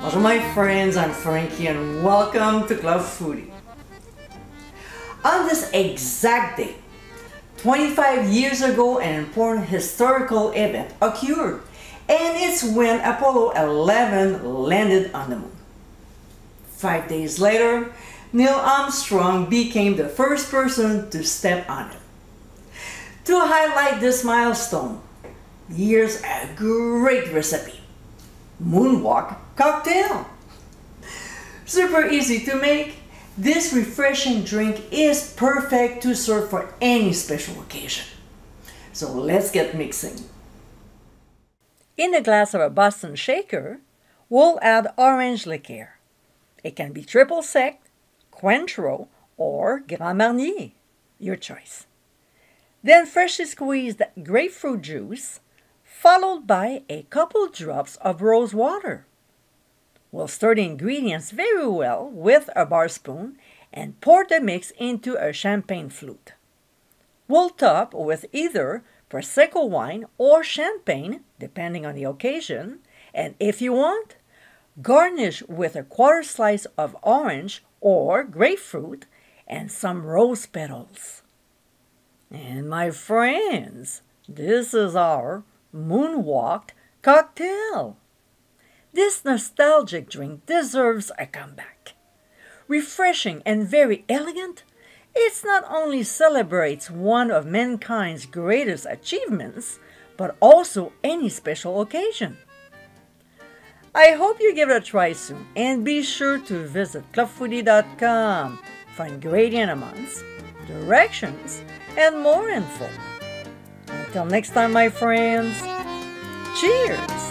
Bonjour my friends, I'm Frankie and welcome to Club Foodie. On this exact day, 25 years ago, an important historical event occurred, and it's when Apollo 11 landed on the moon. 5 days later, Neil Armstrong became the first person to step on it. To highlight this milestone, here's a great recipe: Moonwalk cocktail. Super easy to make, this refreshing drink is perfect to serve for any special occasion. So let's get mixing. In a glass of a Boston shaker, we'll add orange liqueur. It can be triple sec, Cointreau, or Grand Marnier, your choice. Then freshly squeezed grapefruit juice, followed by a couple drops of rose water. We'll stir the ingredients very well with a bar spoon and pour the mix into a champagne flute. We'll top with either Prosecco wine or champagne, depending on the occasion, and if you want, garnish with a quarter slice of orange or grapefruit and some rose petals. And my friends, this is our Moonwalk cocktail. This nostalgic drink deserves a comeback. Refreshing and very elegant, it not only celebrates one of mankind's greatest achievements, but also any special occasion. I hope you give it a try soon, and be sure to visit clubfoodie.com for ingredient amounts, directions, and more info. Until next time, my friends, cheers!